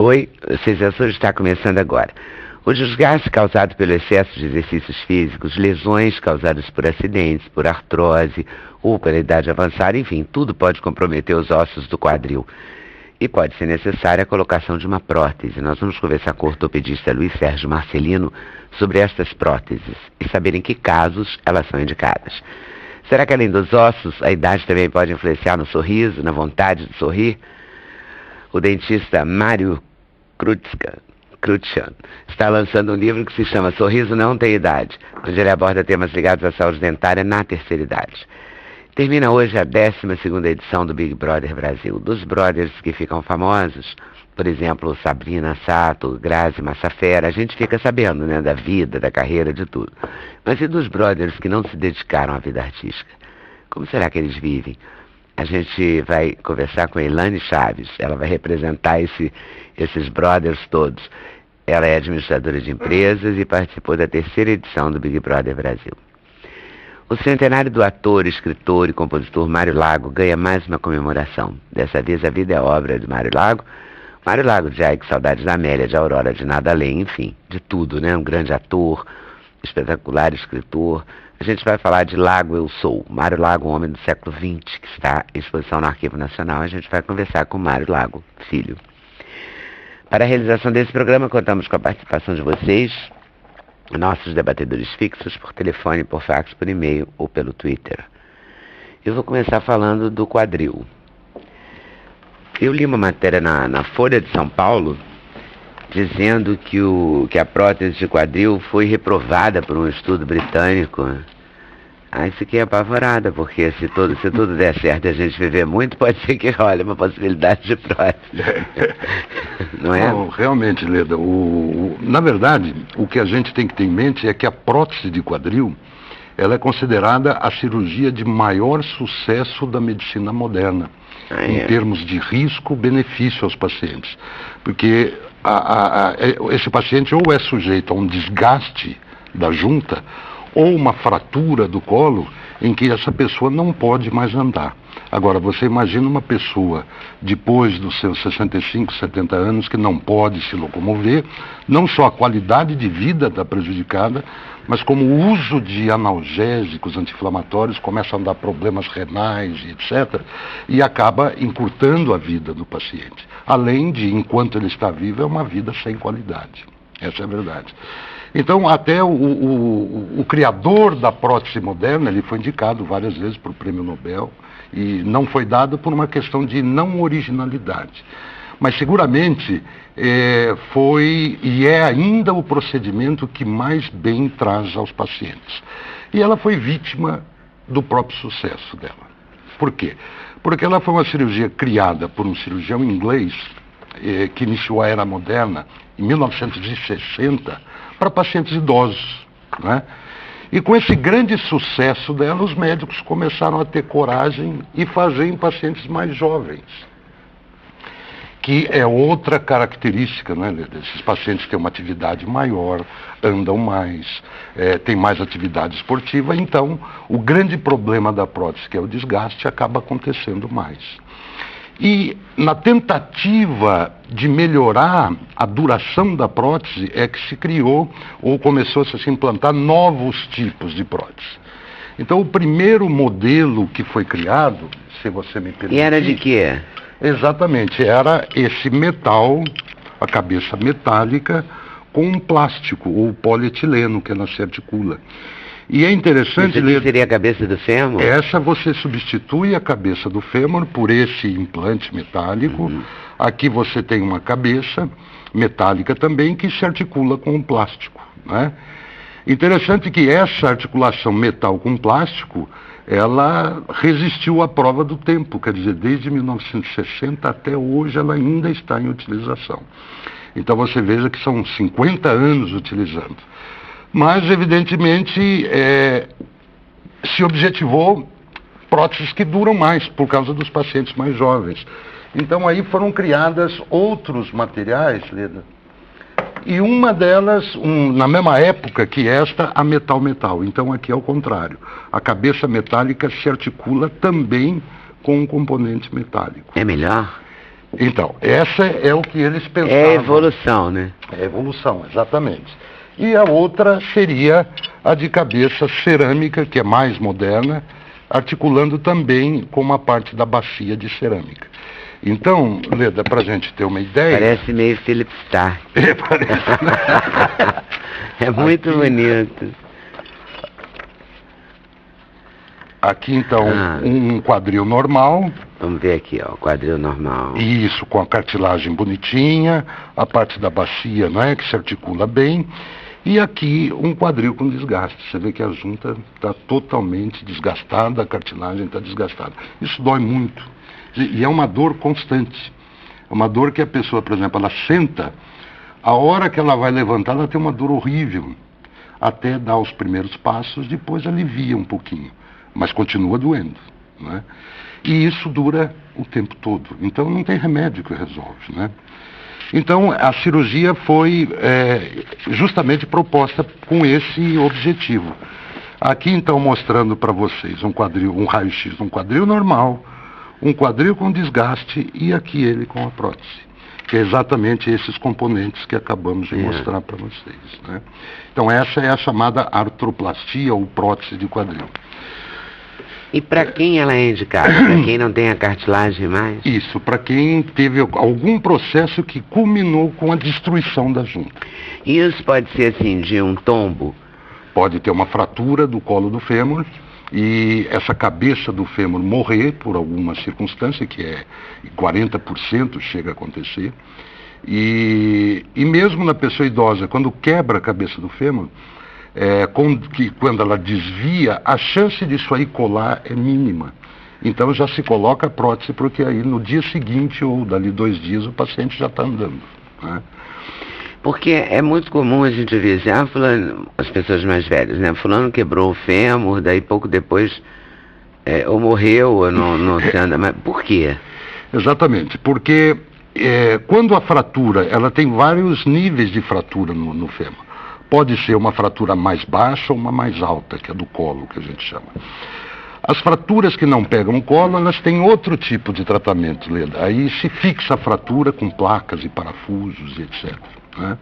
Oi, o CISASUR está começando agora. O desgaste causado pelo excesso de exercícios físicos, lesões causadas por acidentes, por artrose ou pela idade avançada, enfim, tudo pode comprometer os ossos do quadril. E pode ser necessária a colocação de uma prótese. Nós vamos conversar com o ortopedista Luiz Sérgio Marcelino sobre estas próteses e saber em que casos elas são indicadas. Será que além dos ossos, a idade também pode influenciar no sorriso, na vontade de sorrir? O dentista Mário Krutschan está lançando um livro que se chama Sorriso Não Tem Idade, onde ele aborda temas ligados à saúde dentária na terceira idade. Termina hoje a 12ª edição do Big Brother Brasil. Dos brothers que ficam famosos, por exemplo, Sabrina Sato, Grazi Massafera, a gente fica sabendo, né, da vida, da carreira, de tudo. Mas e dos brothers que não se dedicaram à vida artística? Como será que eles vivem? A gente vai conversar com a Elaine Chaves, ela vai representar esses brothers todos. Ela é administradora de empresas e participou da terceira edição do Big Brother Brasil. O centenário do ator, escritor e compositor Mário Lago ganha mais uma comemoração. Dessa vez a vida é obra de Mário Lago. Mário Lago de Ai, que saudades da Amélia, de Aurora, de Nada Além, enfim, de tudo, né? Um grande ator, espetacular escritor. A gente vai falar de Lago Eu Sou, Mário Lago, um homem do século XX, que está em exposição no Arquivo Nacional. A gente vai conversar com Mário Lago, filho. Para a realização desse programa, contamos com a participação de vocês, nossos debatedores fixos, por telefone, por fax, por e-mail ou pelo Twitter. Eu vou começar falando do quadril. Eu li uma matéria na Folha de São Paulo dizendo que a prótese de quadril foi reprovada por um estudo britânico. Aí fiquei apavorada, porque se tudo der certo e a gente viver muito, pode ser que role uma possibilidade de prótese. Não é? Não, realmente, Leda, na verdade, o que a gente tem que ter em mente é que a prótese de quadril, ela é considerada a cirurgia de maior sucesso da medicina moderna, em termos de risco-benefício aos pacientes. Porque esse paciente ou é sujeito a um desgaste da junta ou uma fratura do colo em que essa pessoa não pode mais andar. Agora, você imagina uma pessoa depois dos seus 65, 70 anos que não pode se locomover, não só a qualidade de vida está prejudicada, mas como o uso de analgésicos, anti-inflamatórios, começa a dar problemas renais, etc., e acaba encurtando a vida do paciente. Além de, enquanto ele está vivo, é uma vida sem qualidade. Essa é a verdade. Então, até o criador da prótese moderna, ele foi indicado várias vezes para o Prêmio Nobel, e não foi dado por uma questão de não originalidade. Mas seguramente foi e é ainda o procedimento que mais bem traz aos pacientes. E ela foi vítima do próprio sucesso dela. Por quê? Porque ela foi uma cirurgia criada por um cirurgião inglês que iniciou a era moderna em 1960 para pacientes idosos, né? E com esse grande sucesso dela, os médicos começaram a ter coragem e fazer em pacientes mais jovens, que é outra característica, né? Esses pacientes têm uma atividade maior, andam mais, têm mais atividade esportiva, então o grande problema da prótese, que é o desgaste, acaba acontecendo mais. E na tentativa de melhorar a duração da prótese é que se criou ou começou a se implantar novos tipos de prótese. Então o primeiro modelo que foi criado, se você me permitir... E era de quê? Exatamente, era esse metal, a cabeça metálica, com um plástico ou polietileno que ela se articula. E é interessante... Isso seria a cabeça do fêmur? Essa você substitui a cabeça do fêmur por esse implante metálico. Uhum. Aqui você tem uma cabeça metálica também que se articula com o plástico, né? Interessante que essa articulação metal com plástico, ela resistiu à prova do tempo, quer dizer, desde 1960 até hoje ela ainda está em utilização. Então você veja que são 50 anos utilizando. Mas, evidentemente, se objetivou próteses que duram mais, por causa dos pacientes mais jovens. Então, aí foram criadas outros materiais, Leda, e uma delas, na mesma época que esta, a metal-metal. Então, aqui é o contrário. A cabeça metálica se articula também com um componente metálico. É melhor? Então, essa é o que eles pensavam. É a evolução, né? É a evolução, exatamente. E a outra seria a de cabeça cerâmica, que é mais moderna, articulando também com uma parte da bacia de cerâmica. Então, Leda, para a gente ter uma ideia... Parece meio Philip Stark. É, parece. É muito bonito. Aqui, então, um quadril normal. Vamos ver aqui, ó, o quadril normal. Isso, com a cartilagem bonitinha, a parte da bacia, né, que se articula bem. E aqui um quadril com desgaste. Você vê que a junta está totalmente desgastada, a cartilagem está desgastada. Isso dói muito. E é uma dor constante. É uma dor que a pessoa, por exemplo, ela senta, a hora que ela vai levantar, ela tem uma dor horrível. Até dar os primeiros passos, depois alivia um pouquinho. Mas continua doendo, né? E isso dura o tempo todo. Então não tem remédio que resolve, né? Então a cirurgia foi justamente proposta com esse objetivo. Aqui então mostrando para vocês um quadril, um raio-x, um quadril normal, um quadril com desgaste e aqui ele com a prótese. Que é exatamente esses componentes que acabamos de mostrar para vocês, né? Então essa é a chamada artroplastia ou prótese de quadril. E para quem ela é indicada? Para quem não tem a cartilagem mais? Isso, para quem teve algum processo que culminou com a destruição da junta. Isso pode ser assim, de um tombo? Pode ter uma fratura do colo do fêmur e essa cabeça do fêmur morrer por alguma circunstância, que é 40% chega a acontecer. E mesmo na pessoa idosa, quando quebra a cabeça do fêmur, quando ela desvia, a chance disso aí colar é mínima. Então já se coloca a prótese, porque aí no dia seguinte ou dali 2 dias o paciente já está andando, né? Porque é muito comum a gente ver assim, fulano, as pessoas mais velhas, né? Fulano quebrou o fêmur, daí pouco depois ou morreu ou não se anda mais. Por quê? Exatamente, porque quando a fratura, ela tem vários níveis de fratura no fêmur. Pode ser uma fratura mais baixa ou uma mais alta, que é do colo, que a gente chama. As fraturas que não pegam o colo, elas têm outro tipo de tratamento, Leda. Aí se fixa a fratura com placas e parafusos, etc, né?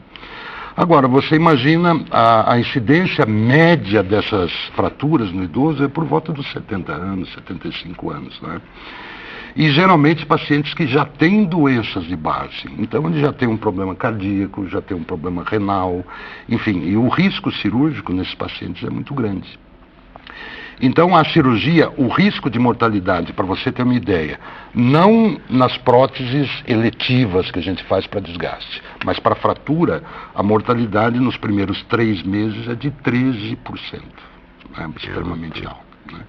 Agora, você imagina a incidência média dessas fraturas no idoso é por volta dos 70 anos, 75 anos, né? E geralmente pacientes que já têm doenças de base. Então ele já tem um problema cardíaco, já tem um problema renal, enfim, e o risco cirúrgico nesses pacientes é muito grande. Então a cirurgia, o risco de mortalidade, para você ter uma ideia, não nas próteses eletivas que a gente faz para desgaste, mas para fratura, a mortalidade nos primeiros 3 meses é de 13%, né? Extremamente alta, né?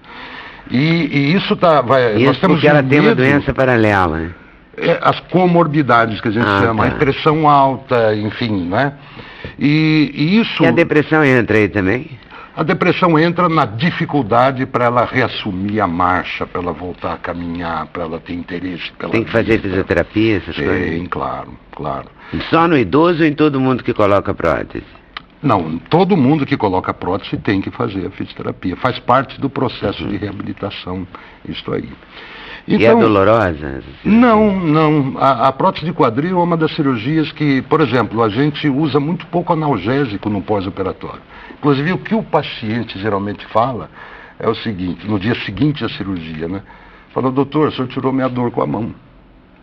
E isso nós temos porque ela tem uma doença paralela, né? As comorbidades que a gente chama, a pressão alta, enfim, né? E isso... E a depressão entra aí também? A depressão entra na dificuldade para ela reassumir a marcha, para ela voltar a caminhar, para ela ter interesse. Tem que fazer fisioterapia, essas coisas? Sim, claro, claro. Só no idoso ou em todo mundo que coloca prótese? Não, todo mundo que coloca prótese tem que fazer a fisioterapia. Faz parte do processo de reabilitação, isso aí. Então, e é dolorosa? Não. A prótese de quadril é uma das cirurgias que, por exemplo, a gente usa muito pouco analgésico no pós-operatório. Inclusive, o que o paciente geralmente fala é o seguinte, no dia seguinte à cirurgia, né? Fala, doutor, o senhor tirou minha dor com a mão.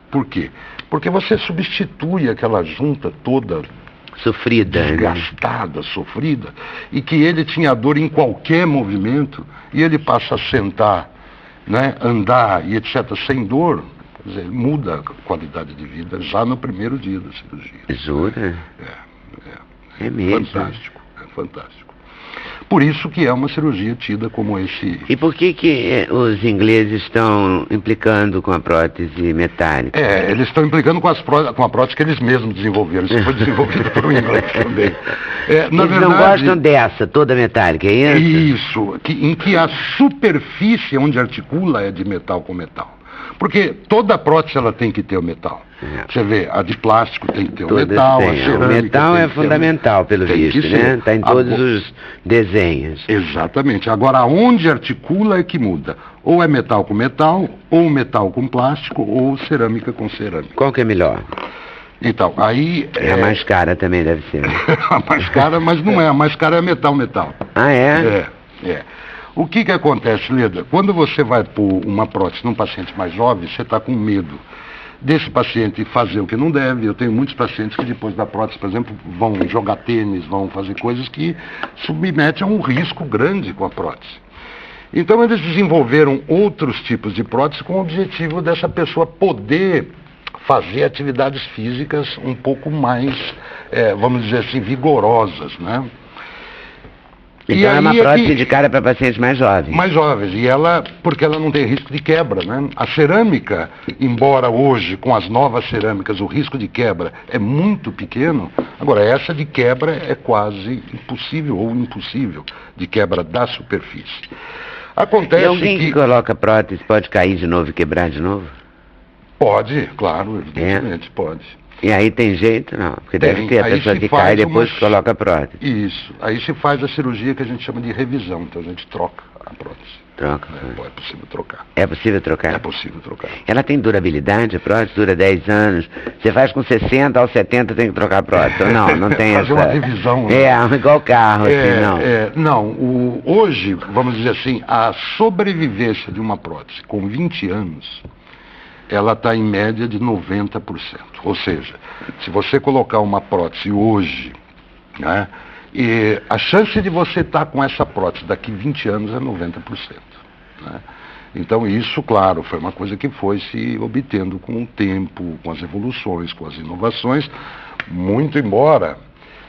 Por quê? Porque você substitui aquela junta toda sofrida, desgastada, sofrida, e que ele tinha dor em qualquer movimento, e ele passa a sentar, né, andar e etc. sem dor, quer dizer, muda a qualidade de vida já no primeiro dia da cirurgia. Jura? É mesmo? Fantástico, é fantástico. Por isso que é uma cirurgia tida como esse... E por que os ingleses estão implicando com a prótese metálica? Eles estão implicando com a prótese que eles mesmos desenvolveram. Isso foi desenvolvido por um inglês também. Eles não gostam dessa, toda metálica, é isso? Isso, em que a superfície onde articula é de metal com metal. Porque toda prótese ela tem que ter o metal. Você vê, a de plástico tem que ter o metal, a cerâmica o metal tem é que ter fundamental, pelo tem que visto, né? ser. Está em todos os desenhos. Exatamente. Agora, onde articula é que muda. Ou é metal ou metal com plástico, ou cerâmica com cerâmica. Qual que é melhor? Então, aí... É a mais cara também deve ser. A mais cara, mas não é. A mais cara é metal. Ah, é? É. O que acontece, Leda? Quando você vai pôr uma prótese num paciente mais jovem, você está com medo desse paciente fazer o que não deve. Eu tenho muitos pacientes que depois da prótese, por exemplo, vão jogar tênis, vão fazer coisas que submetem a um risco grande com a prótese. Então eles desenvolveram outros tipos de prótese com o objetivo dessa pessoa poder fazer atividades físicas um pouco mais, vamos dizer assim, vigorosas, né? Então é uma prótese indicada para pacientes mais jovens. Mais jovens, porque ela não tem risco de quebra, né? A cerâmica, embora hoje, com as novas cerâmicas, o risco de quebra é muito pequeno, agora essa de quebra é quase impossível ou impossível, de quebra da superfície. Acontece e alguém que coloca prótese pode cair de novo e quebrar de novo? Pode, claro, evidentemente, pode. E aí tem jeito? Não, porque deve ter a pessoa que cai e depois coloca a prótese. Isso, aí se faz a cirurgia que a gente chama de revisão, então a gente troca a prótese. Troca. É possível trocar. É possível trocar? É possível trocar. Ela tem durabilidade, a prótese dura 10 anos. Você faz com 60 aos 70 tem que trocar a prótese. Não tem fazer essa... uma revisão. Igual carro, assim, não. Hoje, vamos dizer assim, a sobrevivência de uma prótese com 20 anos, ela está em média de 90%. Ou seja, se você colocar uma prótese hoje, né, e a chance de você estar com essa prótese daqui 20 anos é 90%. Né? Então isso, claro, foi uma coisa que foi se obtendo com o tempo, com as evoluções, com as inovações, muito embora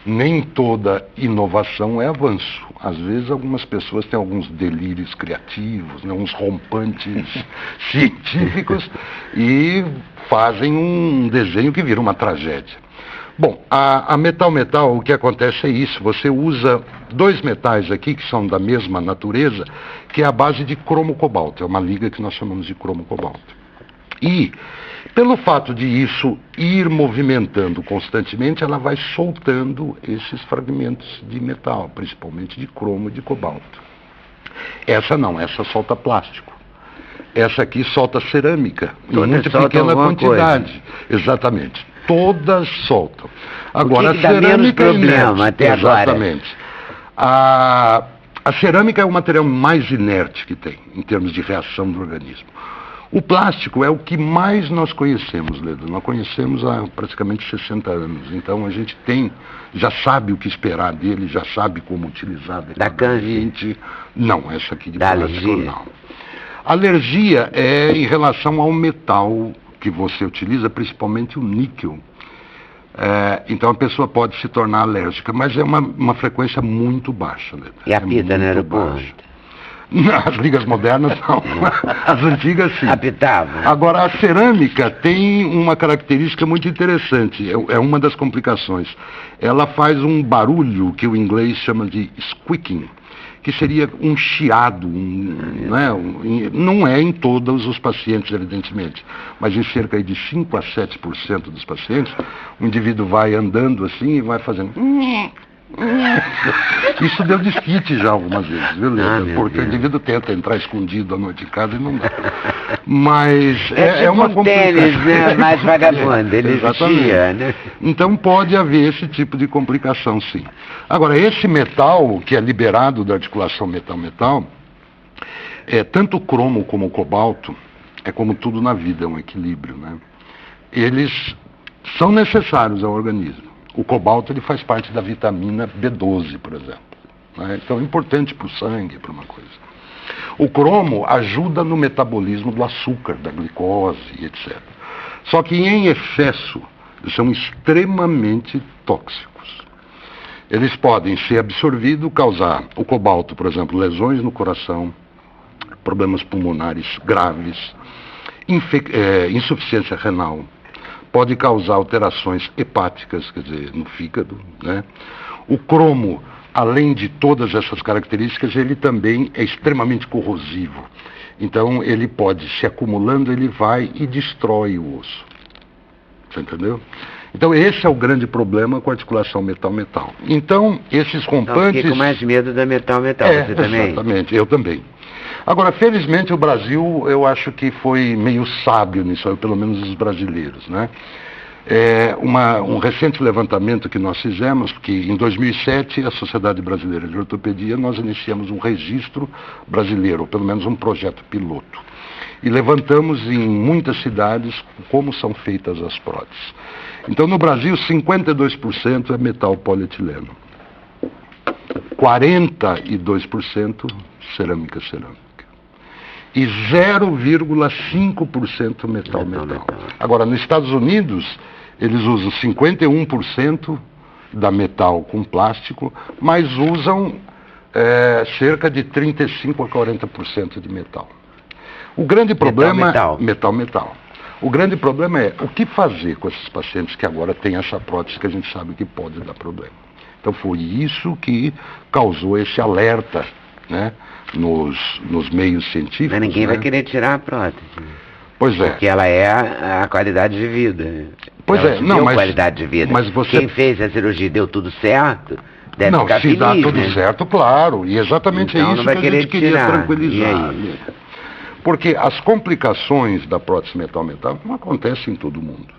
nem toda inovação é avanço. Às vezes algumas pessoas têm alguns delírios criativos, né, uns rompantes científicos e fazem um desenho que vira uma tragédia. Bom, a metal, o que acontece é isso. Você usa dois metais aqui que são da mesma natureza, que é a base de cromo-cobalto. É uma liga que nós chamamos de cromo-cobalto. E, pelo fato de isso ir movimentando constantemente, ela vai soltando esses fragmentos de metal, principalmente de cromo e de cobalto. Essa não, essa solta plástico. Essa aqui solta cerâmica, em muito pequena quantidade. Exatamente. Todas soltam. Agora, o que dá menos problema até agora? Exatamente. A cerâmica é o material mais inerte que tem, em termos de reação do organismo. O plástico é o que mais nós conhecemos, Leda. Nós conhecemos há praticamente 60 anos. Então a gente já sabe o que esperar dele, já sabe como utilizar adequadamente. Não, essa aqui de plástico não. Alergia é em relação ao metal que você utiliza, principalmente o níquel. Então a pessoa pode se tornar alérgica, mas é uma frequência muito baixa, Leda. E apita no aeroporto? As ligas modernas não, as antigas sim. Apitavam. Agora, a cerâmica tem uma característica muito interessante, é uma das complicações. Ela faz um barulho que o inglês chama de squeaking, que seria um chiado, não é em todos os pacientes, evidentemente, mas em cerca de 5 a 7% dos pacientes, o indivíduo vai andando assim e vai fazendo... Isso deu desquite já algumas vezes, viu, Leda? Porque o indivíduo tenta entrar escondido à noite de casa e não dá. Mas é uma complicação. Tênis, né? Mais vagabundo, ele chia, né? Então pode haver esse tipo de complicação, sim. Agora, esse metal que é liberado da articulação metal-metal, tanto o cromo como o cobalto, é como tudo na vida, é um equilíbrio, né? Eles são necessários ao organismo. O cobalto ele faz parte da vitamina B12, por exemplo. Né? Então é importante para o sangue, para uma coisa. O cromo ajuda no metabolismo do açúcar, da glicose, etc. Só que em excesso, eles são extremamente tóxicos. Eles podem ser absorvidos, causar o cobalto, por exemplo, lesões no coração, problemas pulmonares graves, insuficiência renal. Pode causar alterações hepáticas, quer dizer, no fígado, né? O cromo, além de todas essas características, ele também é extremamente corrosivo. Então ele pode, se acumulando, ele vai e destrói o osso. Você entendeu? Então esse é o grande problema com a articulação metal-metal. Então esses rompantes... Eu fiquei com mais medo da metal-metal, você também? Exatamente, eu também. Agora, felizmente o Brasil, eu acho que foi meio sábio nisso, pelo menos os brasileiros, né? Um recente levantamento que nós fizemos, que em 2007 a Sociedade Brasileira de Ortopedia, nós iniciamos um registro brasileiro, ou pelo menos um projeto piloto. E levantamos em muitas cidades como são feitas as próteses. Então no Brasil 52% é metal polietileno, 42% cerâmica e 0,5% metal-metal. Agora, nos Estados Unidos, eles usam 51% da metal com plástico, mas usam cerca de 35% a 40% de metal. O grande problema... Metal. O grande problema é o que fazer com esses pacientes que agora têm essa prótese que a gente sabe que pode dar problema. Então foi isso que causou esse alerta, né, nos meios científicos. Mas ninguém né? vai querer tirar a prótese. Pois é. Porque ela é a qualidade de vida. Pois ela é, não, mas... qualidade de vida. Mas você... Quem fez a cirurgia deu tudo certo, deve não, ficar se feliz, dá tudo né? certo, claro. E exatamente então, é isso que a gente queria tranquilizar. Porque as complicações da prótese metal-metal não acontecem em todo mundo.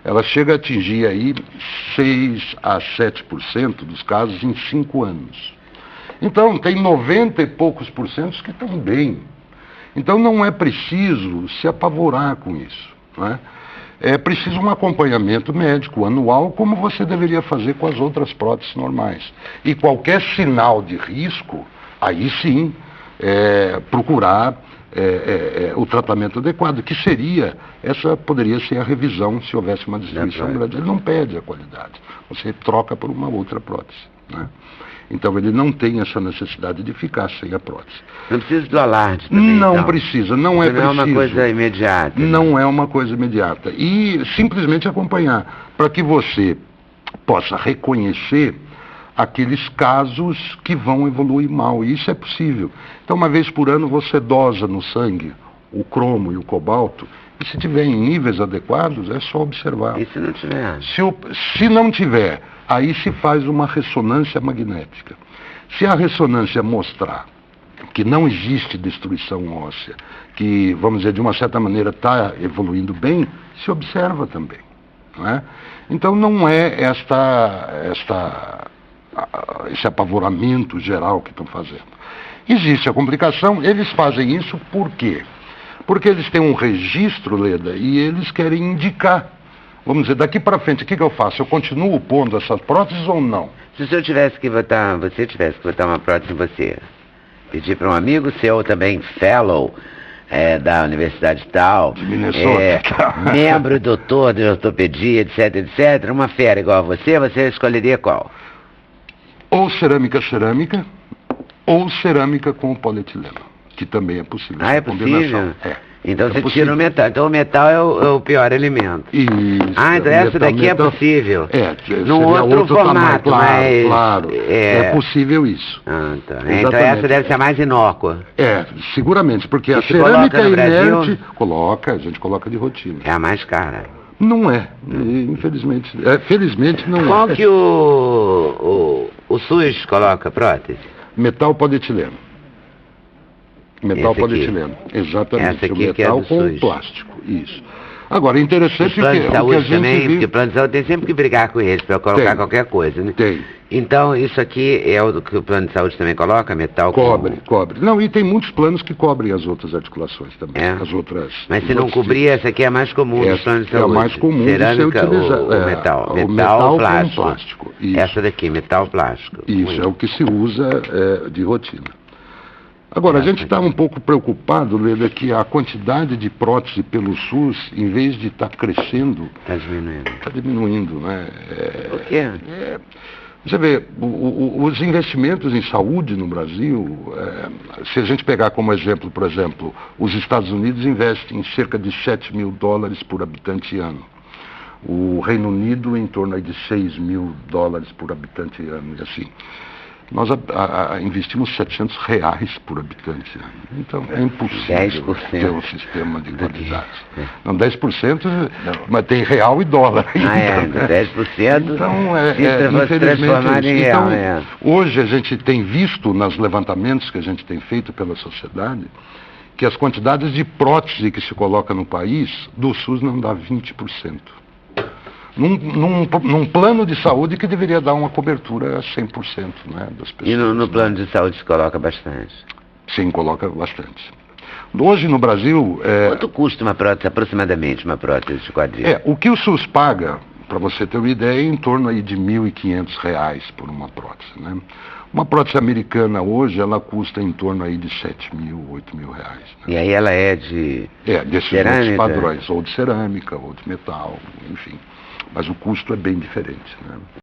Ela chega a atingir aí 6 a 7% dos casos em 5 anos. Então, tem 90 e poucos por cento que estão bem. Então, não é preciso se apavorar com isso, né? É preciso um acompanhamento médico anual, como você deveria fazer com as outras próteses normais. E qualquer sinal de risco, aí sim, procurar o tratamento adequado, que seria, essa poderia ser a revisão se houvesse uma destruição grande. Ele não perde a qualidade, você troca por uma outra prótese, né? Então ele não tem essa necessidade de ficar sem a prótese. Não precisa do alarde também, não então. Precisa, não é preciso. Não é uma coisa imediata. Não é uma coisa imediata. E simplesmente acompanhar, para que você possa reconhecer aqueles casos que vão evoluir mal. E isso é possível. Então, uma vez por ano, você dosa no sangue o cromo e o cobalto, e se tiver em níveis adequados, é só observar. E se não tiver? Se não tiver, aí se faz uma ressonância magnética. Se a ressonância mostrar que não existe destruição óssea, que, vamos dizer, de uma certa maneira está evoluindo bem, se observa também, não é? Então não é esse apavoramento geral que estão fazendo. Existe a complicação, eles fazem isso por quê? Porque eles têm um registro, Leda, e eles querem indicar. Vamos dizer, daqui para frente, o que eu faço? Eu continuo pondo essas próteses ou não? Se o senhor tivesse que botar, você tivesse que botar uma prótese em você, pedir para um amigo seu também, fellow, da universidade tal, de Minnesota, membro, doutor de ortopedia, etc, uma fera igual a você escolheria qual? Ou cerâmica, ou cerâmica com polietileno, que também é possível. Ah, é possível? Então você possível. tira o metal. Então o metal é o pior elemento. Isso. Ah, então essa daqui é possível. Num outro formato, tamanho, claro. É possível isso. Ah, tá. Então essa deve ser mais inócua. Seguramente, porque a se cerâmica no inerte... Brasil, a gente coloca de rotina. É a mais cara. Não é, infelizmente. Felizmente não é. Qual que o SUS coloca prótese? Metal polietileno. Metal polietileno, exatamente. Essa aqui o metal que é do com plástico, isso. Agora, interessante que a gente também, porque plano de saúde tem sempre que brigar com eles para colocar qualquer coisa, né? Tem. Então, isso aqui é o que o plano de saúde também coloca, metal cobre. Não, e tem muitos planos que cobrem as outras articulações também. As outras. Mas se não cobrir, essa aqui é a mais comum dos planos de saúde. É a mais comum cerâmica, de ser utilizada. O metal plástico. Com plástico. Isso. Essa daqui, metal plástico. Isso, é o que se usa de rotina. Agora, a gente está um pouco preocupado, Leda, que a quantidade de prótese pelo SUS, em vez de estar crescendo... Está diminuindo. Está diminuindo, né? Por quê? Você vê, os investimentos em saúde no Brasil, se a gente pegar como exemplo, por exemplo, os Estados Unidos investem cerca de $7 mil por habitante ano. O Reino Unido em torno de $6 mil por habitante ano, e assim. nós investimos R$ 700 por habitante. Então é impossível 10% ter um sistema de qualidade. Não, 10%, mas tem real e dólar. Então, 10% então, se transformar em real. Hoje a gente tem visto nos levantamentos que a gente tem feito pela sociedade que as quantidades de prótese que se coloca no país, do SUS não dá 20%. Num plano de saúde que deveria dar uma cobertura a 100%, né, das pessoas. E no plano de saúde se coloca bastante? Sim, coloca bastante. Hoje no Brasil... Quanto custa uma prótese, aproximadamente, uma prótese de quadril? O que o SUS paga, para você ter uma ideia, é em torno aí de R$ 1.500 por uma prótese, né? Uma prótese americana hoje, ela custa em torno aí de R$ 7.000, R$ 8.000. Né? E aí ela é de desses cerâmica? Outros padrões, ou de cerâmica, ou de metal, enfim. Mas o custo é bem diferente, né?